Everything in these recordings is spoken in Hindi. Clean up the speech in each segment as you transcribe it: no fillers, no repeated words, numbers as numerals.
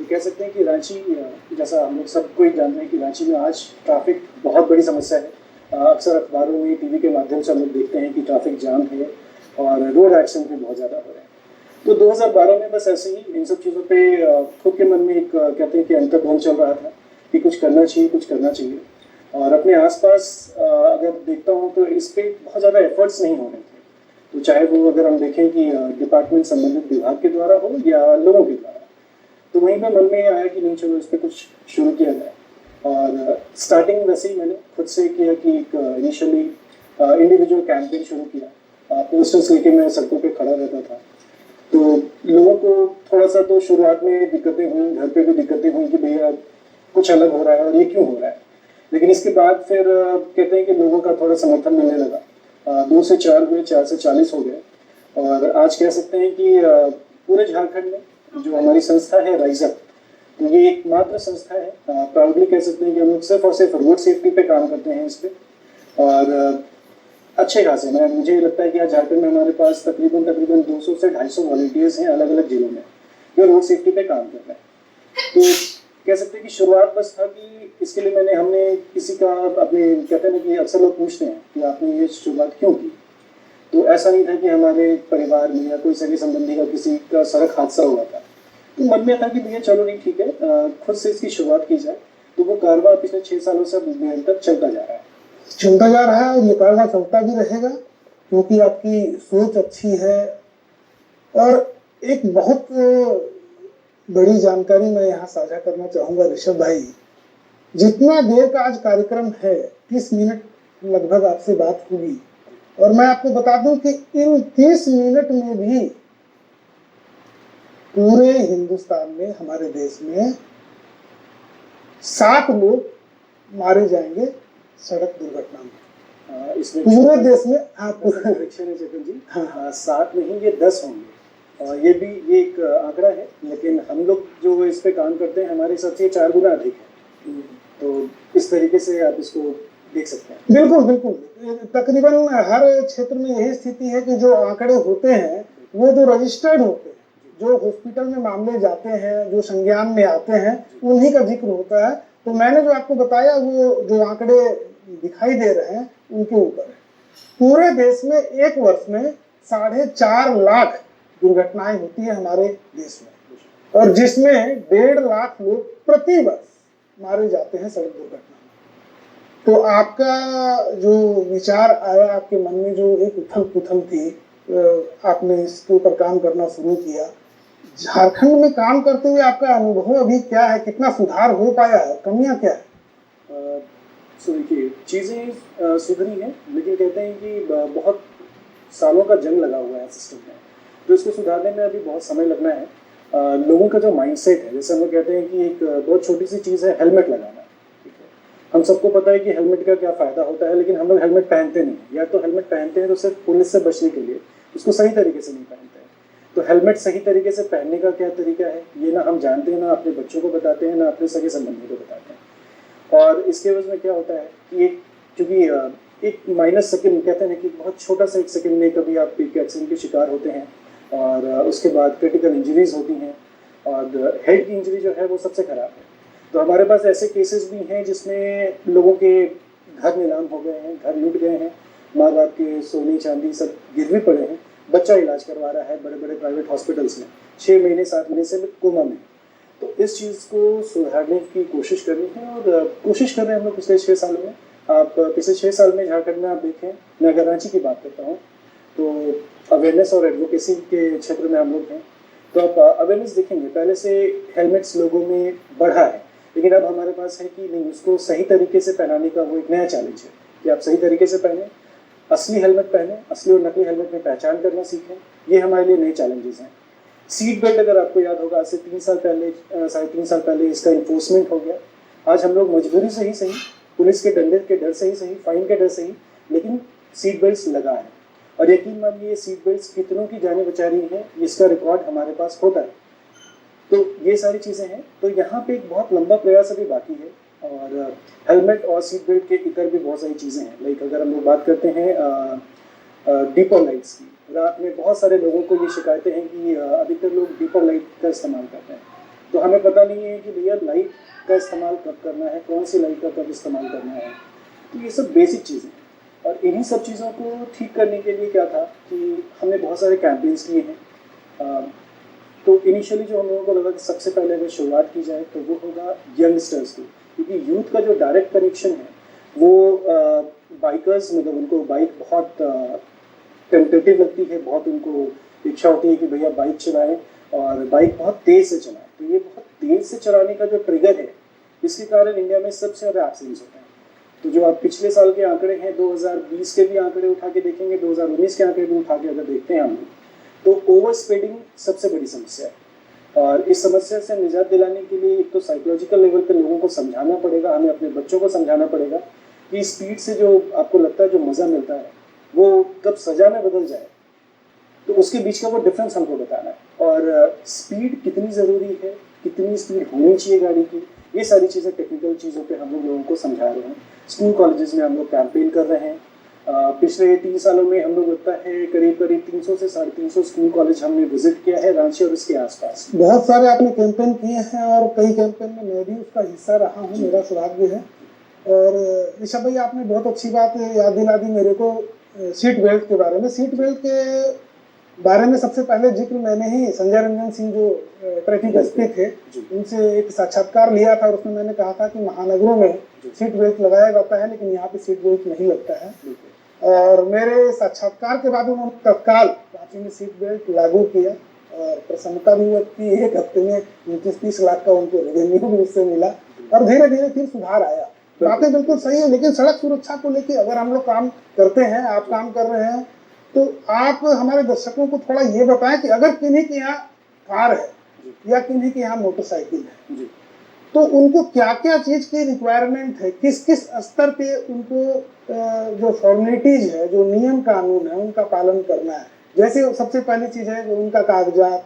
कह सकते हैं कि रांची, जैसा हम लोग सब कोई जानते हैं कि रांची में आज ट्रैफिक बहुत बड़ी समस्या है। अक्सर अखबारों में, टीवी के माध्यम से हम लोग देखते हैं कि ट्रैफिक जाम है और रोड एक्सीडेंट भी बहुत ज़्यादा हो रहे हैं। तो 2012 में बस ऐसे ही इन सब चीज़ों पे खुद के मन में एक कहते हैं कि अंतर्द्वंद चल रहा था कि कुछ करना चाहिए, कुछ करना चाहिए। और अपने आसपास अगर देखता हूँ तो इस पर बहुत ज़्यादा एफर्ट्स नहीं हो रहे थे। तो चाहे वो अगर हम देखें कि डिपार्टमेंट संबंधित विभाग के द्वारा हो या लोगों के द्वारा, तो वहीं पे मन में आया कि नहीं, चलो इस पर कुछ शुरू किया जाए। और स्टार्टिंग वैसे ही मैंने खुद से किया कि एक इनिशियली इंडिविजुअल कैंपेन शुरू किया। पोस्टर्स लेके मैं सड़कों पे खड़ा रहता था। तो लोगों को थोड़ा सा तो शुरुआत में दिक्कतें हुई, घर पे भी दिक्कतें हुई कि भैया कुछ अलग हो रहा है और ये क्यों हो रहा है। लेकिन इसके बाद फिर कहते हैं कि लोगों का थोड़ा समर्थन मिलने लगा। 2 से 4 हुए, 4 से 40 हो गए। और आज कह सकते हैं कि पूरे झारखंड में जो हमारी संस्था है राइजअप, तो ये एकमात्र संस्था है, प्राउडली कह सकते हैं कि हम लोग सिर्फ और सिर्फ रोड सेफ्टी पे काम करते हैं इस पे। और अच्छे खासे मुझे लगता है कि आज झारखंड में हमारे पास तकरीबन 200 से 250 वॉलंटियर्स हैं अलग अलग जिलों में जो रोड सेफ्टी पे काम कर रहे हैं। तो कह सकते हैं कि शुरुआत बस था कि इसके लिए हमने किसी का अपने, कहते हैं ना कि अक्सर लोग पूछते हैं कि आपने ये शुरुआत क्यों की। तो ऐसा नहीं था कि हमारे परिवार में या कोई सगे संबंधी का किसी का सड़क हादसा हुआ था, तो मन में था कि भैया चलो नहीं ठीक है, खुद से इसकी शुरुआत की जाए। तो वो कारवां पिछले 6 सालों से निरंतर चलता जा रहा है और ये कारवां चलता भी रहेगा क्योंकि आपकी सोच अच्छी है। और एक बहुत बड़ी जानकारी मैं यहाँ साझा करना चाहूँगा ऋषभ भाई। जितना देर का आज कार्यक्रम है, 30 मिनट लगभग आपसे बात हुई, और मैं आपको बता दूं कि इन 30 मिनट में भी पूरे हिंदुस्तान में, हमारे देश में 7 लोग मारे जाएंगे सड़क दुर्घटना में। इसमें पूरे देश में। करेक्शन है जगन जी, 7 नहीं, ये 10 होंगे। ये भी ये एक आंकड़ा है, लेकिन हम लोग जो इस पे काम करते हैं हमारे हिसाब से 4 गुना अधिक है। तो इस तरीके से आप इसको देख सकते हैं। बिल्कुल बिल्कुल, तकरीबन हर क्षेत्र में यही स्थिति है कि जो आंकड़े होते हैं वो जो रजिस्टर्ड होते हैं, जो हॉस्पिटल में मामले जाते हैं, जो संज्ञान में आते हैं, उन्हीं का जिक्र होता है। तो मैंने जो आपको बताया वो जो आंकड़े दिखाई दे रहे हैं उनके ऊपर है। पूरे देश में एक वर्ष में 4.5 लाख दुर्घटनाएं होती है हमारे देश में, और जिसमें 1.5 लाख लोग प्रति वर्ष मारे जाते हैं सड़क दुर्घटना में। तो आपका जो विचार आया, आपके मन में जो एक उथल पुथल थी, आपने इसके ऊपर काम करना शुरू किया। झारखंड में काम करते हुए आपका अनुभव अभी क्या है, कितना सुधार हो पाया है, कमियां क्या है? देखिए, चीज़ें सुधरी हैं, लेकिन कहते हैं कि बहुत सालों का जंग लगा हुआ है सिस्टम में, तो इसको सुधारने में अभी बहुत समय लगना है। लोगों का जो माइंडसेट है, जैसे हम लोग कहते हैं कि एक बहुत छोटी सी चीज़ है हेलमेट लगाना। ठीक है, हम सबको पता है कि हेलमेट का क्या फ़ायदा होता है, लेकिन हम लोग हेलमेट पहनते नहीं। या तो हेलमेट पहनते हैं तो सिर्फ पुलिस से बचने के लिए, उसको सही तरीके से नहीं पहनते हैं। तो हेलमेट सही तरीके से पहनने का क्या तरीका है, ये ना हम जानते हैं, ना अपने बच्चों को बताते हैं, ना अपने सगे संबंधियों को बताते हैं। और इसके वजह में क्या होता है कि क्योंकि एक माइनस सेकंड, कहते हैं कि बहुत छोटा सा 1 सेकंड में कभी आप एक एक्सीडेंट के शिकार होते हैं, और उसके बाद क्रिटिकल इंजरीज होती हैं, और हेड की इंजरी जो है वो सबसे ख़राब है। तो हमारे पास ऐसे केसेस भी हैं जिसमें लोगों के घर नीलाम हो गए हैं, घर लूट गए हैं, माँ बाप के सोने चांदी सब गिरवी पड़े हैं, बच्चा इलाज करवा रहा है बड़े बड़े प्राइवेट हॉस्पिटल्स में, 6 महीने 7 महीने से कोमा में। तो इस चीज़ को सुधारने की कोशिश करनी है, और कोशिश कर रहे हैं हम लोग पिछले 6 सालों में। आप पिछले 6 साल में झारखंड में आप देखें, मैं अगर रांची की बात करता हूँ तो अवेयरनेस और एडवोकेसी के क्षेत्र में हम लोग हैं। तो आप अवेयरनेस देखेंगे, पहले से हेलमेट्स लोगों में बढ़ा है, लेकिन अब हमारे पास है कि नहीं, उसको सही तरीके से पहनाने का वो एक नया चैलेंज है कि आप सही तरीके से पहने, असली हेलमेट पहने, असली और नकली हेलमेट में पहचान करना सीखें। ये हमारे लिए नए चैलेंजेस हैं। सीट बेल्ट, अगर आपको याद होगा, आज से 3 साल पहले, 3.5 साल पहले इसका इन्फोर्समेंट हो गया। आज हम लोग मजबूरी से ही सही, पुलिस के डंडे के डर से ही सही, फाइन के डर से ही, लेकिन सीट बेल्ट लगा है। और यकीन मानिए सीट बेल्ट कितनों की जानें बचा रही हैं, इसका रिकॉर्ड हमारे पास होता है। तो ये सारी चीज़ें हैं। तो यहाँ पे एक बहुत लंबा प्रयास अभी बाकी है, और हेलमेट और सीट बेल्ट के इतर भी बहुत सारी चीज़ें हैं। लाइक अगर हम लोग बात करते हैं डीपर लाइट्स की, रात में बहुत सारे लोगों को ये शिकायतें हैं कि अधिकतर लोग डीपर लाइट का इस्तेमाल करते हैं। तो तो हमें पता नहीं है कि भैया लाइट का इस्तेमाल कब करना है, कौन सी लाइट का कब इस्तेमाल करना है। तो ये सब बेसिक चीज़ें हैं और इन्हीं सब चीज़ों को ठीक करने के लिए क्या था कि हमने बहुत सारे कैंपेन्स किए हैं। तो इनिशियली जो हम लोगों को लगा कि सबसे पहले अगर शुरुआत की जाए तो वो होगा यंगस्टर्स की, क्योंकि यूथ का जो डायरेक्ट कनेक्शन है वो बाइकर्स, मतलब उनको बाइक बहुत टेंटेटिव लगती है, बहुत उनको इच्छा होती है कि भैया बाइक चलाएं और बाइक बहुत तेज़ से चलाएं। तो ये बहुत तेज़ से चलाने का जो ट्रिगर है, इसके कारण इंडिया में सबसे ज़्यादा एक्सीडेंट्स होते हैं। तो जो आप पिछले साल के आंकड़े हैं, 2020 के भी आंकड़े उठा के देखेंगे, 2019 के आंकड़े भी उठा के अगर देखते हैं हम लोग, तो ओवर स्पीडिंग सबसे बड़ी समस्या है। और इस समस्या से निजात दिलाने के लिए एक तो साइकोलॉजिकल लेवल पे लोगों को समझाना पड़ेगा, हमें अपने बच्चों को समझाना पड़ेगा कि स्पीड से जो आपको लगता है जो मज़ा मिलता है वो कब सज़ा में बदल जाए, तो उसके बीच का वो डिफरेंस हमको बताना है। और स्पीड कितनी ज़रूरी है, कितनी स्पीड होनी चाहिए गाड़ी की, ये सारी चीज़ें टेक्निकल चीज़ों पे हम लोगों को समझा रहे हैं। स्कूल कॉलेजेस में हम लोग कैंपेन कर रहे हैं। पिछले 3 सालों में हम लोग लगता है करीब 300 से 350 स्कूल कॉलेज हमने विजिट किया है रांची और इसके आसपास। बहुत सारे आपने कैंपेन किए हैं और कई कैंपेन में मैं भी उसका हिस्सा रहा हूँ, मेरा सौभाग्य है। और ऋषभ भाई, आपने बहुत अच्छी बात याद दिला दी मेरे को सीट बेल्ट के बारे में। सीट बेल्ट के बारे में सबसे पहले जिक्र मैंने ही संजय रंजन सिंह जो ट्रैफिक एसपी थे, उनसे एक साक्षात्कार लिया था और उसमें मैंने कहा था कि महानगरों में सीट बेल्ट लगाया जाता है लेकिन यहाँ पे सीट बेल्ट नहीं लगता है। और मेरे साक्षात्कार के बाद उन्होंने तत्काल रांची में सीट बेल्ट लागू किया और प्रसन्नता भी व्यक्त की। 1 हफ्ते में 29-30 लाख का उनको रेवेन्यू भी उससे मिला और धीरे धीरे फिर सुधार आया। बातें बिल्कुल सही है, लेकिन सड़क सुरक्षा को लेकर अगर हम लोग काम करते हैं, आप काम कर रहे हैं, तो आप हमारे दर्शकों को थोड़ा ये बताएं कि अगर किन्हीं के यहाँ कार है या किन्हीं के यहाँ मोटरसाइकिल है तो उनको क्या क्या चीज की रिक्वायरमेंट है, किस किस स्तर पे उनको जो फॉर्मेलिटीज है, जो नियम कानून है, उनका पालन करना है। जैसे सबसे पहली चीज है उनका कागजात,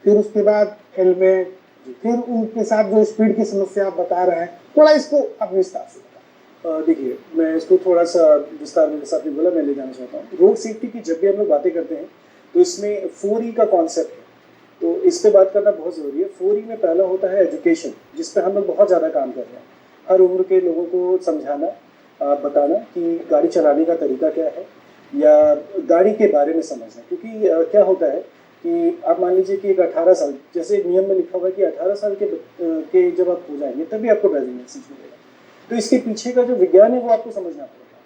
फिर उसके बाद हेलमेट, फिर उनके साथ जो स्पीड की समस्या आप बता रहे हैं, थोड़ा इसको आप विस्तार से बताएं। देखिए, मैं इसको थोड़ा सा विस्तार में, जैसा आपने बोला, मैं ले जाना चाहता हूँ। रोड सेफ्टी की जब भी हम लोग बातें करते हैं तो इसमें 4E का कॉन्सेप्ट है, तो इस पे बात करना बहुत ज़रूरी है। 4E में पहला होता है एजुकेशन, जिस पे हम लोग बहुत ज़्यादा काम कर रहे हैं। हर उम्र के लोगों को समझाना, बताना कि गाड़ी चलाने का तरीका क्या है या गाड़ी के बारे में समझना। क्योंकि क्या होता है कि आप मान लीजिए कि एक 18 साल, जैसे नियम में लिखा हुआ है कि 18 साल के जब आप हो जाएंगे तभी आपको ड्राइविंग लाइसेंस मिलेगा। तो इसके पीछे का जो विज्ञान है वो आपको समझना पड़ेगा,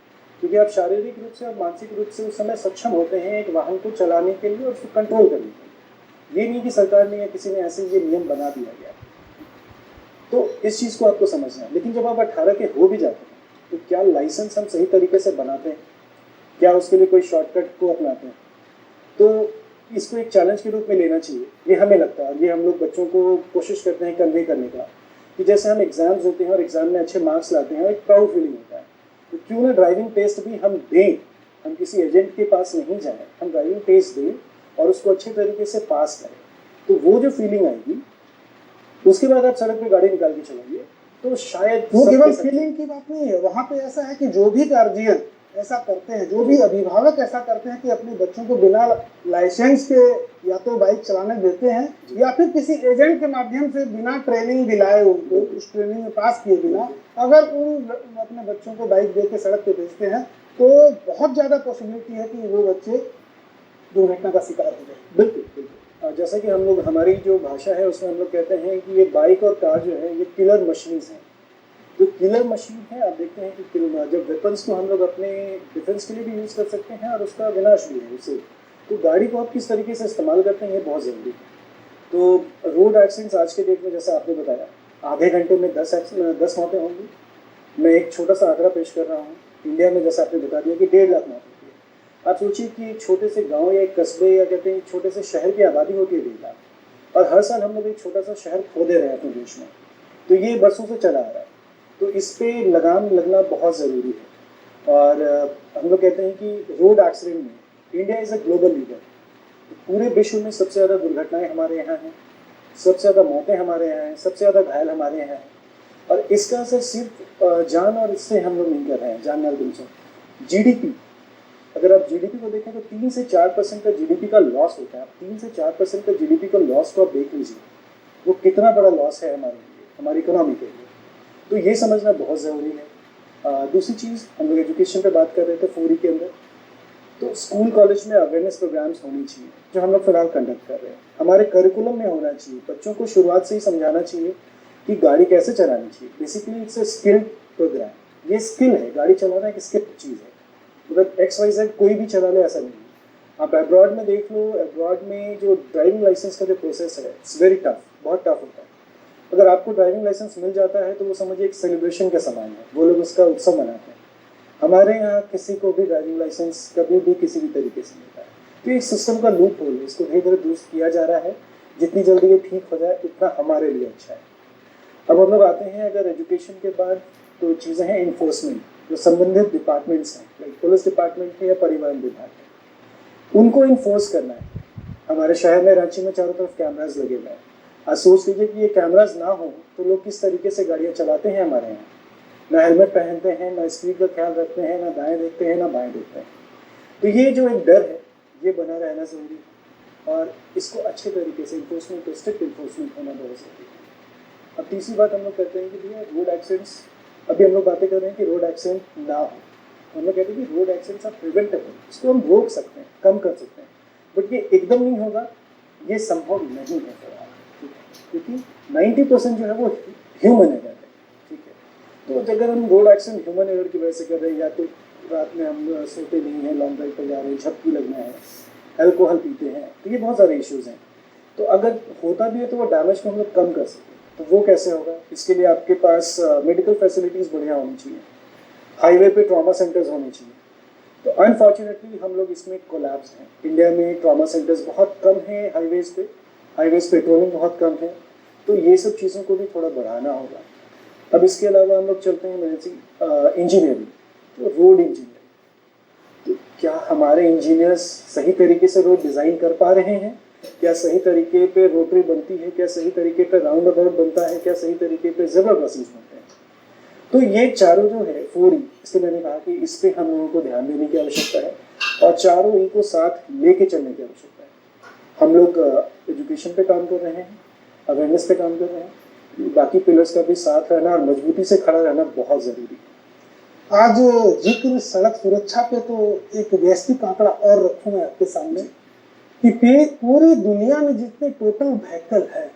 क्योंकि आप शारीरिक रूप से और मानसिक रूप से उस समय सक्षम होते हैं एक वाहन को चलाने के लिए और उसको कंट्रोल करने के लिए। ये नहीं कि सरकार ने या किसी ने ऐसे ये नियम बना दिया गया। तो इस चीज़ को आपको समझना है। लेकिन जब आप 18 के हो भी जाते हैं तो क्या लाइसेंस हम सही तरीके से बनाते हैं, क्या उसके लिए कोई शॉर्टकट को अपनाते हैं? तो इसको एक चैलेंज के रूप में लेना चाहिए, ये हमें लगता है। ये हम लोग बच्चों को कोशिश करते हैं कन्वे करने का कि जैसे हम एग्जाम्स होते हैं और एग्जाम में अच्छे मार्क्स लाते हैं, एक प्राउड फीलिंग होता है, तो क्यों ना ड्राइविंग टेस्ट भी हम दें। हम किसी एजेंट के पास नहीं जाएं, हम ड्राइविंग टेस्ट दें और उसको अच्छे तरीके से पास करें। तो वो जो फीलिंग आएगी, उसके बाद आप सड़क पे गाड़ी निकाल के चलाइए, तो शायद वो केवल फीलिंग की बात नहीं है। वहाँ पे ऐसा है कि जो भी गार्जियन ऐसा करते हैं, जो भी अभिभावक ऐसा करते हैं कि अपने बच्चों को बिना लाइसेंस के या तो बाइक चलाने देते हैं या फिर किसी एजेंट के माध्यम से बिना ट्रेनिंग दिलाए, उनको उस ट्रेनिंग में पास किए बिना अगर उन अपने बच्चों को बाइक दे के सड़क पे भेजते हैं तो बहुत ज़्यादा पॉसिबिलिटी है कि वो बच्चे दुर्घटना का शिकार हो जाए। बिल्कुल बिल्कुल। जैसा कि हम लोग, हमारी जो भाषा है उसमें हम लोग कहते हैं कि ये बाइक और कार जो है ये किलर मशीन्स हैं। जो किलर मशीन है, आप देखते हैं कि जब वेपन्स को हम लोग अपने डिफेंस के लिए भी यूज़ कर सकते हैं और उसका विनाश भी है उससे, तो गाड़ी को आप किस तरीके से इस्तेमाल करते हैं ये बहुत ज़रूरी है। तो रोड एक्सीडेंट्स आज के डेट में, जैसा आपने बताया, आधे घंटे में 10 मौतें होंगी। मैं एक छोटा सा आंकड़ा पेश कर रहा हूँ। इंडिया में जैसा आपने बता दिया कि 1.5 लाख मौत होती है। आप सोचिए कि एक छोटे से गाँव या एक कस्बे या कहते हैं एक छोटे से शहर की आबादी होती है 1.5 लाख, और हर साल हम लोग एक छोटा सा शहर खो दे रहे हैं अपने देश में। तो ये बरसों से चला आ रहा है। तो इस पे लगाम लगना बहुत ज़रूरी है। और हम लोग कहते हैं कि रोड एक्सीडेंट में India is a global leader. पूरे विश्व में सबसे ज़्यादा दुर्घटनाएं हमारे यहाँ हैं, सबसे ज़्यादा मौतें हमारे यहाँ हैं, सबसे ज़्यादा घायल हमारे यहाँ हैं। और इसका असर सिर्फ जान और इससे हम लोग नहीं कर रहे हैं, जान माल से। GDP, अगर आप GDP को देखें तो 3 से 4% का GDP का लॉस होता है। 3 से 4% का GDP का लॉस को आप देख लीजिए। वो कितना बड़ा लॉस है हमारे लिए, हमारी इकोनॉमी के लिए। तो ये समझना बहुत ज़रूरी है। दूसरी चीज़, हम लोग एजुकेशन पे बात कर रहे थे 4E के अंदर, तो स्कूल कॉलेज में अवेयरनेस प्रोग्राम्स होनी चाहिए, जो हम लोग फिलहाल कंडक्ट कर रहे हैं। हमारे करिकुलम में होना चाहिए, बच्चों को शुरुआत से ही समझाना चाहिए कि गाड़ी कैसे चलानी चाहिए। Basically it's a skilled program, ये स्किल है, गाड़ी चलाना एक स्किल चीज़ है। मतलब XYZ कोई भी चला ले ऐसा नहीं है। आप अब्रॉड में देख लो, अब्रॉड में जो ड्राइविंग लाइसेंस का जो प्रोसेस है, इट्स वेरी टफ, बहुत टफ होता है। अगर आपको ड्राइविंग लाइसेंस मिल जाता है तो वो समझिए एक सेलिब्रेशन के समान है, वो लोग उसका उत्सव मनाते हैं। हमारे यहाँ किसी को भी ड्राइविंग लाइसेंस कभी भी किसी भी तरीके से मिलता है। तो ये सिस्टम का लूप होल है, इसको धीरे धीरे दुरुस्त किया जा रहा है। जितनी जल्दी ये ठीक हो जाए उतना हमारे लिए अच्छा है। अब हम लोग आते हैं अगर एजुकेशन के बाद, तो चीज़ें हैं इन्फोर्समेंट, जो संबंधित डिपार्टमेंट्स हैं, लाइक पुलिस डिपार्टमेंट है या परिवहन विभाग है, उनको इन्फोर्स करना है। हमारे शहर में, रांची में चारों तरफ कैमराज लगे हुए हैं। आज सोच लीजिए कि ये कैमराज ना हो तो लोग किस तरीके से गाड़ियाँ चलाते हैं हमारे यहाँ। ना हेलमेट पहनते हैं, ना स्पीड का ख्याल रखते हैं, ना दाएं देखते हैं, ना बाएं देखते हैं। तो ये जो एक डर है, ये बना रहना ज़रूरी है और इसको अच्छे तरीके से इन्फोर्समेंट, स्ट्रिक्ट इन्फोर्समेंट होना बहुत ज़रूरी है। अब तीसरी बात हम लोग कहते हैं कि भैया रोड एक्सीडेंट्स, अभी हम लोग बातें कर रहे हैं कि रोड एक्सीडेंट ना हो। हम लोग कहते हैं कि रोड एक्सीडेंट्स आर प्रिवेंटेबल, इसको हम रोक सकते हैं, कम कर सकते हैं, बट ये एकदम नहीं होगा, ये संभव नहीं है फिलहाल, ठीक है, क्योंकि 90% जो है वो ह्यूमन एरर है, ठीक है। तो अगर हम रोड एक्सीडेंट ह्यूमन एरर की वजह से कर रहे हैं, या तो रात में हम सोते नहीं हैं, लॉन्ग ड्राइव पर जा रहे हैं, झपकी लगना है, अल्कोहल पीते हैं, तो ये बहुत सारे इश्यूज़ हैं। तो अगर होता भी है तो वो डैमेज को हम लोग कम कर सकते हैं। तो वो कैसे होगा? इसके लिए आपके पास मेडिकल फैसिलिटीज़ बढ़िया होनी चाहिए, हाईवे पे ट्रॉमा सेंटर्स होने चाहिए। तो अनफॉर्चुनेटली हम लोग इसमें कोलैप्स हैं। इंडिया में ट्रॉमा सेंटर्स बहुत कम हैं, हाईवेज़ पेट्रोलिंग बहुत कम है। तो ये सब चीज़ों को भी थोड़ा बढ़ाना होगा। अब इसके अलावा हम लोग चलते हैं इंजीनियरिंग, तो रोड इंजीनियरिंग, तो क्या हमारे इंजीनियर्स सही तरीके से रोड डिज़ाइन कर पा रहे हैं? क्या सही तरीके पे रोटरी बनती है? क्या सही तरीके पे राउंड अबाउट बनता है? क्या सही तरीके पे ज़ेब्रा क्रॉसिंग्स बनते हैं? तो ये चारों जो है 4E, इसलिए मैंने कहा कि इस पर हम लोगों को ध्यान देने की आवश्यकता है और चारों E को साथ लेके चलने की आवश्यकता है। हम लोग एजुकेशन पे काम कर रहे हैं, अवेयरनेस पे काम कर रहे हैं, बाकी पिलर्स का भी साथ रहना और मजबूती से खड़ा रहना बहुत ज़रूरी है। आज जिक्र सड़क सुरक्षा पे, तो एक वैश्विक आंकड़ा और रखूं मैं आपके सामने कि पूरी दुनिया में जितने टोटल व्हीकल है,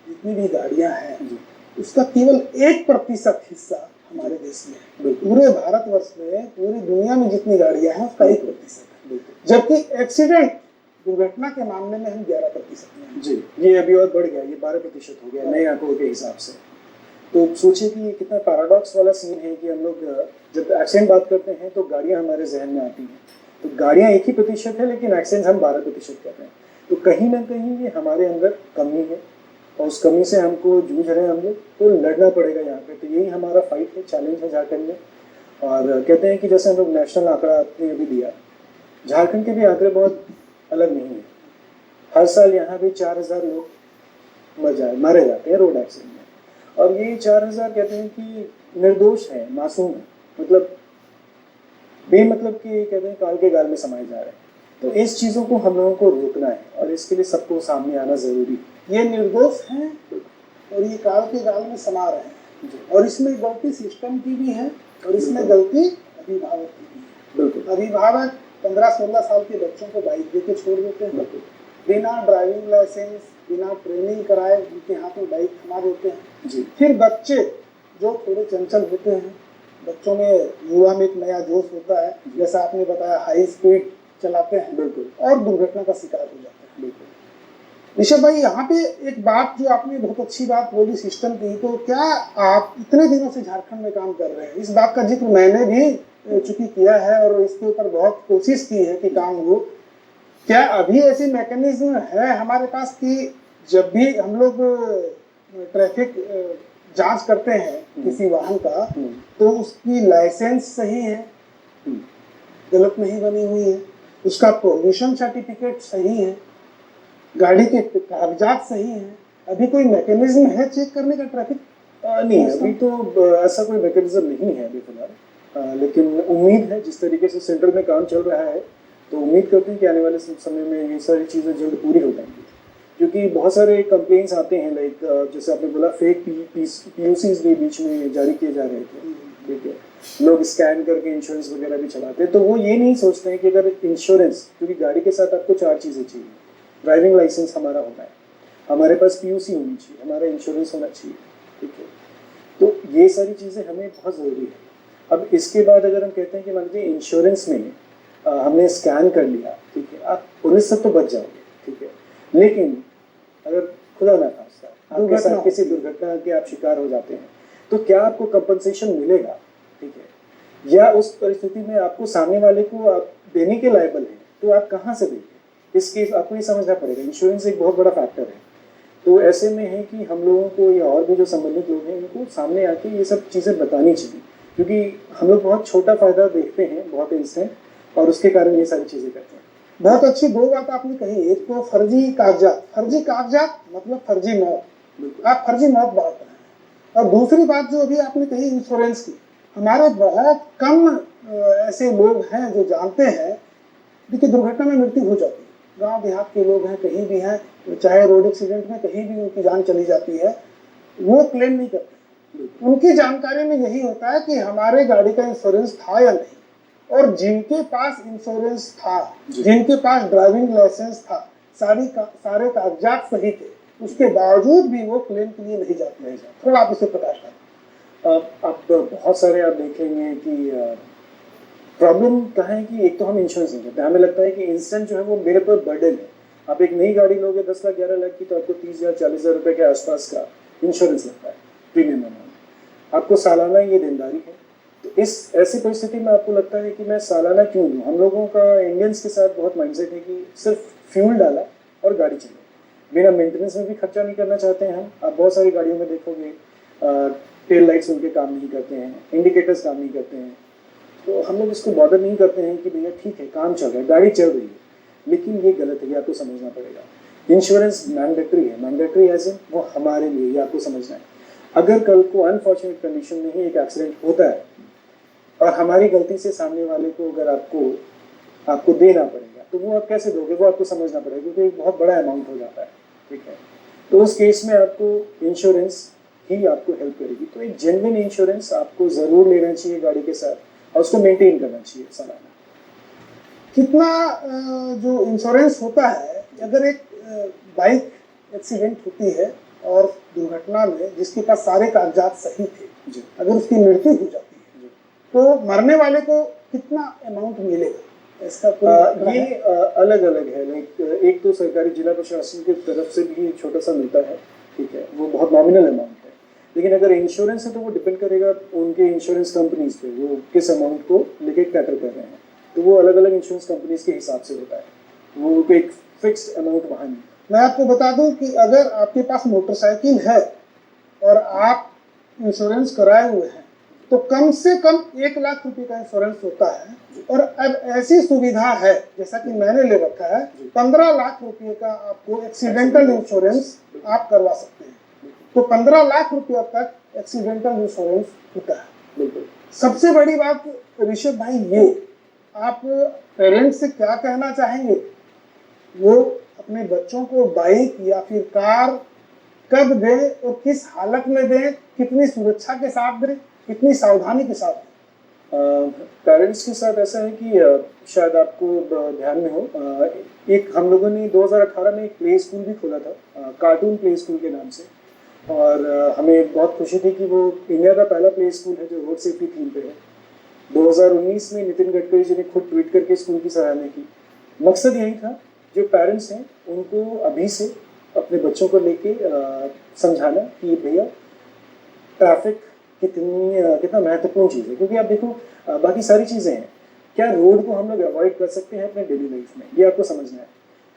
जितनी भी गाड़ियां हैं, उसका केवल 1% हिस्सा हमारे देश में है। पूरे भारतवर्ष में, पूरी दुनिया में जितनी गाड़ियां हैं उसका 1% है, जबकि एक्सीडेंट, दुर्घटना के मामले में हम 11% में हैं। जी, ये अभी और बढ़ गया, ये 12% हो गया नए आंकड़ों के हिसाब से। तो सोचिए कि ये कितना पैराडॉक्स वाला सीन है कि हम लोग जब एक्सीडेंट बात करते हैं तो गाड़ियां हमारे जहन में आती हैं। तो गाड़ियां 1 ही प्रतिशत है, लेकिन एक्सीडेंट हम 12% कर रहे हैं। तो कहीं ना कहीं ये हमारे अंदर कमी है और उस कमी से हमको जूझ रहे हैं हम लोग, तो लड़ना पड़ेगा यहाँ पे। तो यही हमारा फाइट है, चैलेंज है झारखंड में। और कहते हैं कि जैसे हम लोग नेशनल आंकड़ा आपने अभी दिया, झारखंड के भी आंकड़े बहुत अलग नहीं है। हर साल यहाँ भी 4000 लोग मारे जाते हैं रोड एक्सीडेंट में, और ये 4000 कहते हैं कि निर्दोष है, मासूम है, मतलब बेमतलब के कहते हैं काल के गाल में समाये जा रहे हैं। तो इस चीज़ों को हम लोगों को रोकना है और इसके लिए सबको सामने आना ज़रूरी है। ये निर्दोष हैं और ये काल के गाल में समा रहे हैं, और इसमें गलती सिस्टम की भी है और इसमें गलती अभिभावक की भी है। बिल्कुल, अभिभावक 15-16 साल के बच्चों को बाइक दे के छोड़ देते हैं, बिना ड्राइविंग लाइसेंस, बिना ट्रेनिंग कराए उनके हाथ में बाइक थमा देते हैं जी। फिर बच्चे जो थोड़े चंचल होते हैं, बच्चों में, युवा में एक नया जोश होता है, जैसा आपने बताया, हाई स्पीड चलाते हैं, बिल्कुल, और दुर्घटना का शिकार हो जाते हैं। बिल्कुल। ऋषभ भाई, यहाँ पे एक बात जो आपने बहुत अच्छी बात बोली सिस्टम की, तो क्या आप इतने दिनों से झारखंड में काम कर रहे हैं, इस बात का जिक्र मैंने भी चूंकि किया है और इसके ऊपर बहुत कोशिश की है कि काम हो, क्या अभी ऐसी मैकेनिज्म है हमारे पास कि जब भी हम लोग ट्रैफिक जांच करते हैं किसी वाहन का, तो उसकी लाइसेंस सही है, गलत नहीं बनी हुई है, उसका पोल्यूशन सर्टिफिकेट सही है, गाड़ी के कागजात सही हैं, अभी कोई मैकेनिज्म है चेक करने का ट्रैफिक? नहीं, अभी तो ऐसा कोई मैकेनिज्म नहीं है अभी फिलहाल, लेकिन उम्मीद है जिस तरीके से सेंटर में काम चल रहा है, तो उम्मीद करते हैं कि आने वाले समय में ये सारी चीज़ें जल्द पूरी हो जाएंगी। क्योंकि बहुत सारे कंप्लेंट्स आते हैं, लाइक जैसे आपने बोला फेक पीयूसीज भी बीच में जारी किए जा रहे थे, ठीक है, लोग स्कैन करके इंश्योरेंस वगैरह भी चलाते हैं। तो वो ये नहीं सोचते हैं कि अगर इंश्योरेंस, क्योंकि गाड़ी के साथ आपको 4 चीज़ें चाहिए, ड्राइविंग लाइसेंस हमारा होना है, हमारे पास पीयूसी होनी चाहिए, हमारा इंश्योरेंस होना चाहिए, ठीक है, तो ये सारी चीज़ें हमें बहुत ज़रूरी है। अब इसके बाद अगर हम कहते हैं कि मान लीजिए इंश्योरेंस में हमने स्कैन कर लिया, ठीक है, आप पुलिस से तो बच जाओगे, ठीक है, लेकिन अगर खुदा ना खास्ता आपके साथ किसी दुर्घटना के आप शिकार हो जाते हैं, तो क्या आपको कंपनसेशन मिलेगा, ठीक है, या उस परिस्थिति में आपको सामने वाले को आप देने के लायबल हैं, तो आप कहाँ से देंगे? इसके आपको ये समझना पड़ेगा, इंश्योरेंस एक बहुत बड़ा फैक्टर है। तो ऐसे में है कि हम लोगों को या और भी जो संबंधित लोग हैं उनको सामने आके ये सब चीज़ें बतानी चाहिए, क्योंकि हम लोग बहुत छोटा फायदा देखते हैं बहुत इंस्टेंट, और उसके कारण ये सारी चीज़ें करते हैं। बहुत अच्छी 2 बात आपने कही। एक तो फर्जी कागजात मतलब फर्जी मौत, आप फर्जी मौत बांट रहे हैं। और दूसरी बात जो अभी आपने कही इंश्योरेंस की, हमारे बहुत कम ऐसे लोग हैं जो जानते हैं। देखिए, दुर्घटना में मृत्यु हो जाती है, गांव देहात के लोग हैं, कहीं भी हैं, चाहे रोड एक्सीडेंट में कहीं भी उनकी जान चली जाती है, वो क्लेम नहीं करते। उनकी जानकारी में यही होता है कि हमारे गाड़ी का इंश्योरेंस था या नहीं, और जिनके पास इंश्योरेंस था, जिनके पास ड्राइविंग लाइसेंस था, सारे कागजात सही थे, उसके बावजूद भी वो क्लेम के लिए नहीं जाते। थोड़ा आप इसे प्रकाश करें। अब बहुत सारे आप देखेंगे कि प्रॉब्लम कहाँ है कि एक तो हम इंश्योरेंस नहीं करते, हमें लगता है कि इंस्टेंट जो है वो मेरे पर बर्डन है। आप एक नई गाड़ी लोगे 10 लाख 11 लाख की, तो आपको 30,000 40,000 रुपये के आसपास का इंश्योरेंस लगता है, प्रीमियम अमाउंट, आपको सालाना ये देनदारी है। तो इस ऐसी परिस्थिति में आपको लगता है कि मैं सालाना क्यों दूँ? हम लोगों का इंडियंस के साथ बहुत माइंडसेट है कि सिर्फ फ्यूल डाला और गाड़ी चले, बिना मेंटेनेंस में भी खर्चा नहीं करना चाहते हैं हम। आप बहुत सारी गाड़ियों में देखोगे टेल लाइट्स उनके काम नहीं करते हैं, इंडिकेटर्स काम नहीं करते हैं, तो हम लोग इसको बॉर्डर नहीं करते हैं कि भैया ठीक है काम चल रहा है, गाड़ी चल रही है, लेकिन ये गलत है, ये आपको समझना पड़ेगा। इंश्योरेंस मैंडेटरी है, मैंडेटरी एज इन वो हमारे लिए, ये आपको समझना है। अगर कल को अनफॉर्चुनेट कंडीशन में ही एक एक्सीडेंट होता है और हमारी गलती से सामने वाले को अगर आपको देना पड़ेगा, तो वो आप कैसे दोगे, वो आपको समझना पड़ेगा, क्योंकि एक बहुत बड़ा अमाउंट हो जाता है, ठीक है। तो उस केस में आपको इंश्योरेंस ही आपको हेल्प करेगी। तो एक जेन्युइन इंश्योरेंस आपको ज़रूर लेना चाहिए गाड़ी के साथ, और उसको मेंटेन करना चाहिए सालाना। कितना जो इंश्योरेंस होता है, अगर एक बाइक एक्सीडेंट होती है और दुर्घटना में जिसके पास सारे कागजात सही थे, अगर उसकी मृत्यु हो जाती है, तो मरने वाले को कितना अमाउंट मिलेगा? इसका कोई ये अलग अलग है। लाइक एक तो सरकारी जिला प्रशासन की तरफ से भी छोटा सा मिलता है, ठीक है, वो बहुत नॉमिनल अमाउंट है। लेकिन अगर इंश्योरेंस है तो वो डिपेंड करेगा उनके इंश्योरेंस कंपनीज पे, वो किस अमाउंट को लेके कैटर कर रहे हैं। तो वो अलग अलग इंश्योरेंस कंपनीज के हिसाब से होता है, वो एक फिक्स्ड अमाउंट वहाँ नहीं। मैं आपको बता दूं कि अगर आपके पास मोटरसाइकिल है और आप इंश्योरेंस कराए हुए हैं, तो कम से कम 1 लाख रुपए का इंश्योरेंस होता है। और अब ऐसी सुविधा है, जैसा कि मैंने ले रखा है, 15 लाख रुपए का आपको एक्सीडेंटल इंश्योरेंस आप करवा सकते हैं। तो 15 लाख रुपया तक एक्सीडेंटल इंश्योरेंस होता है। बिल्कुल। सबसे बड़ी बात ऋषभ भाई, ये आप पेरेंट्स से क्या कहना चाहेंगे? वो अपने बच्चों को बाइक या फिर कार कब दें और किस हालत में दें, कितनी सुरक्षा के साथ दें, कितनी सावधानी के साथ दें? पेरेंट्स के साथ ऐसा है कि शायद आपको ध्यान में हो, एक हम लोगों ने 2018 में एक प्ले स्कूल भी खोला था, कार्टून प्ले स्कूल के नाम से, और हमें बहुत खुशी थी कि वो इंडिया का पहला प्ले स्कूल है जो रोड सेफ्टी थीम पे है। 2019 में नितिन गडकरी जी ने खुद ट्वीट करके स्कूल की सराहना की। मकसद यही था, जो पेरेंट्स हैं उनको अभी से अपने बच्चों को लेके समझाना कि भैया ट्रैफिक कितना महत्वपूर्ण चीज़ है। क्योंकि आप देखो बाकी सारी चीज़ें हैं, क्या रोड को हम लोग अवॉइड कर सकते हैं अपने डेली लाइफ में, ये आपको समझना है।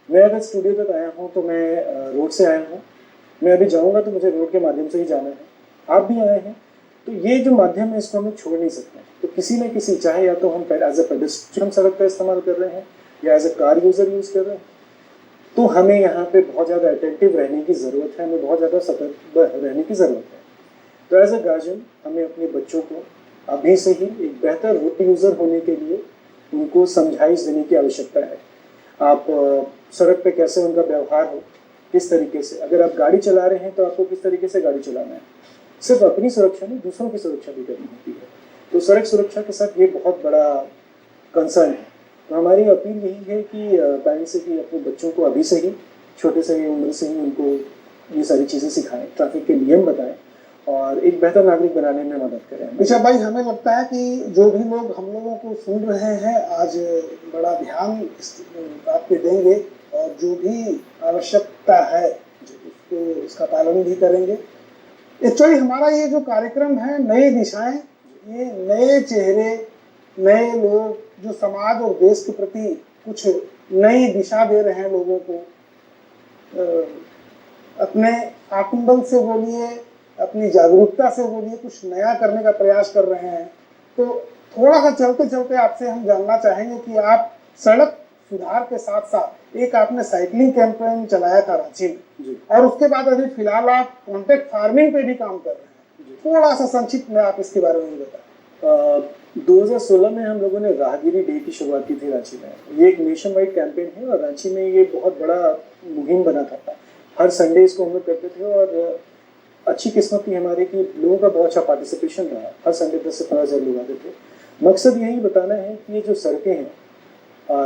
मैं अगर स्टूडियो तक आया हूँ तो मैं रोड से आया हूँ, मैं अभी जाऊँगा तो मुझे रोड के माध्यम से ही जाना है, आप भी आए हैं, तो ये जो माध्यम है इसको हम छोड़ नहीं सकते। तो किसी न किसी, चाहे या तो हम एज ए पेडेस्ट्रियन सड़क का इस्तेमाल कर रहे हैं या as a car user use कर रहे हैं, तो हमें यहाँ पे बहुत ज़्यादा अटेंटिव रहने की ज़रूरत है, हमें बहुत ज़्यादा सतर्क रहने की ज़रूरत है। तो एज ए गार्जियन हमें अपने बच्चों को अभी से ही एक बेहतर रोड यूज़र होने के लिए उनको समझाइश देने की आवश्यकता है। आप सड़क पे कैसे उनका व्यवहार हो, किस तरीके से, अगर आप गाड़ी चला रहे हैं तो आपको किस तरीके से गाड़ी चलाना है, सिर्फ अपनी सुरक्षा नहीं दूसरों की सुरक्षा भी करनी होती है। तो सड़क सुरक्षा के साथ ये बहुत बड़ा कंसर्न है। तो हमारी अपील यही है कि पेरेंट्स से कि अपने बच्चों को अभी से ही, छोटे से ही उम्र से ही उनको ये सारी चीज़ें सिखाएं, ट्रैफिक के नियम बताएं और एक बेहतर नागरिक बनाने में मदद करें। ऋषभ भाई, हमें लगता है कि जो भी लोग हम लोगों को सुन रहे हैं आज बड़ा ध्यान इस बात पे देंगे और जो भी आवश्यकता है उसको इसका पालन भी करेंगे। एक्चुअली हमारा ये जो कार्यक्रम है नई दिशाएं, ये नए चेहरे, नए लोग जो समाज और देश के प्रति कुछ नई दिशा दे रहे हैं लोगों को, अपने आत्मबल से बोलिए, अपनी जागरूकता से बोलिए, कुछ नया करने का प्रयास कर रहे हैं। तो थोड़ा सा चलते चलते आपसे हम जानना चाहेंगे कि आप सड़क सुधार के साथ साथ एक आपने साइकिलिंग कैंपेन चलाया था रांची में, और उसके बाद अभी फिलहाल आप कॉन्ट्रैक्ट फार्मिंग पे भी काम कर रहे हैं। थोड़ा सा संक्षिप्त में आप इसके बारे में बताएं। 2016 में हम लोगों ने राहगिरी डे की शुरुआत की थी रांची में। ये एक नेशन वाइड कैंपेन है और रांची में ये बहुत बड़ा मुहिम बना था। हर संडे इसको हम लोग करते थे और अच्छी किस्मत थी हमारे कि लोगों का बहुत अच्छा पार्टिसिपेशन रहा। हर संडे 10 से 15,000 लोग आते थे। मकसद यही बताना है कि ये जो सड़कें हैं,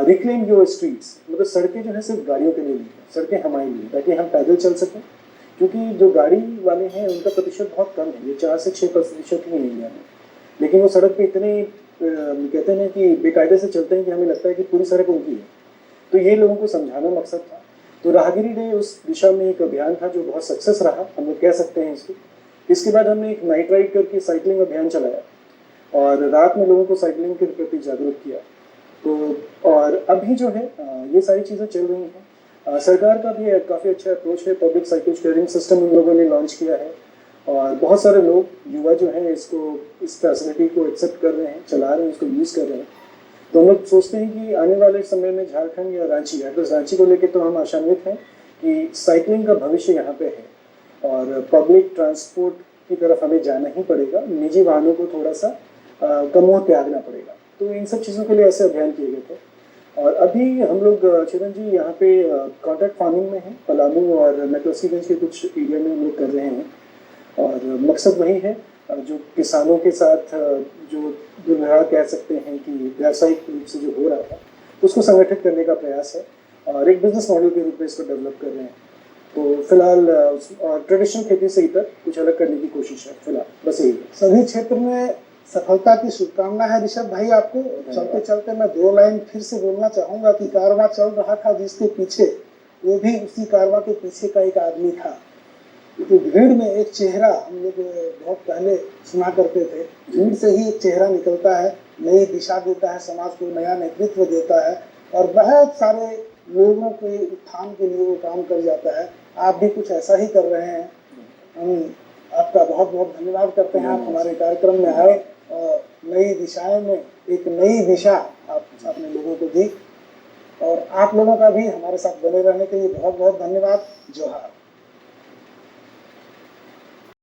रिक्लेम योर स्ट्रीट्स, मतलब सड़कें जो है सिर्फ गाड़ियों के लिए नहीं है, सड़कें हमारे लिए, ताकि हम पैदल चल सकें। क्योंकि जो गाड़ी वाले हैं उनका प्रतिशत बहुत कम है, ये 4 से 6% ही है इंडिया में। लेकिन वो सड़क पे इतने कहते हैं कि बेकायदे से चलते हैं कि हमें लगता है कि पूरी सड़क उनकी है। तो ये लोगों को समझाना मकसद था। तो राहगिरी डे उस दिशा में एक अभियान था जो बहुत सक्सेस रहा, हम लोग कह सकते हैं इसको। इसके बाद हमने एक नाइट राइड करके साइकिलिंग अभियान चलाया और रात में लोगों को साइकिलिंग के प्रति जागरूक किया। तो और अभी जो है ये सारी चीज़ें चल रही हैं। सरकार का भी काफ़ी अच्छा अप्रोच है, पब्लिक साइकिल शेयरिंग सिस्टम उन लोगों ने लॉन्च किया है और बहुत सारे लोग, युवा जो हैं इसको, इस फैसिलिटी को एक्सेप्ट कर रहे हैं, चला रहे हैं, इसको यूज़ कर रहे हैं। तो हम लोग सोचते हैं कि आने वाले समय में झारखंड या रांची, एटलीस्ट रांची को लेकर तो हम आशान्वित हैं कि साइकिलिंग का भविष्य यहाँ पे है और पब्लिक ट्रांसपोर्ट की तरफ हमें जाना ही पड़ेगा, निजी वाहनों को थोड़ा सा कम हो त्यागना पड़ेगा। तो इन सब चीज़ों के लिए ऐसे अभियान किए गए थे। और अभी हम लोग चेतन जी यहाँ पे कॉन्ट्रैक्ट फार्मिंग में हैं, पलामू और मैक्लोस्कीगंज के कुछ एरिया में हम लोग कर रहे हैं और मकसद वही है जो किसानों के साथ जो दुर्व्यवहार कह सकते हैं कि व्यावसायिक रूप से जो हो रहा था उसको संगठित करने का प्रयास है और एक बिजनेस मॉडल के रूप में इसको डेवलप कर रहे हैं। तो फिलहाल और ट्रेडिशनल खेती से इतर कुछ अलग करने की कोशिश है फिलहाल, बस यही है। सभी क्षेत्र में सफलता की शुभकामना है ऋषभ भाई आपको। चलते चलते मैं 2 लाइन फिर से बोलना चाहूँगा कि कारवां चल रहा था जिसके पीछे, वो भी उसी कारवां के पीछे का एक आदमी था। तो भीड़ में एक चेहरा, हम लोग बहुत पहले सुना करते थे, भीड़ से ही एक चेहरा निकलता है, नई दिशा देता है, समाज को नया नेतृत्व देता है और बहुत सारे लोगों के उत्थान के लिए वो काम कर जाता है। आप भी कुछ ऐसा ही कर रहे हैं। हम आपका बहुत बहुत धन्यवाद करते हैं, आप हमारे कार्यक्रम में आए और नई दिशाएं में एक नई दिशा आपने लोगों को दी और आप लोगों का भी हमारे साथ बने रहने के लिए बहुत बहुत धन्यवाद। जोहार।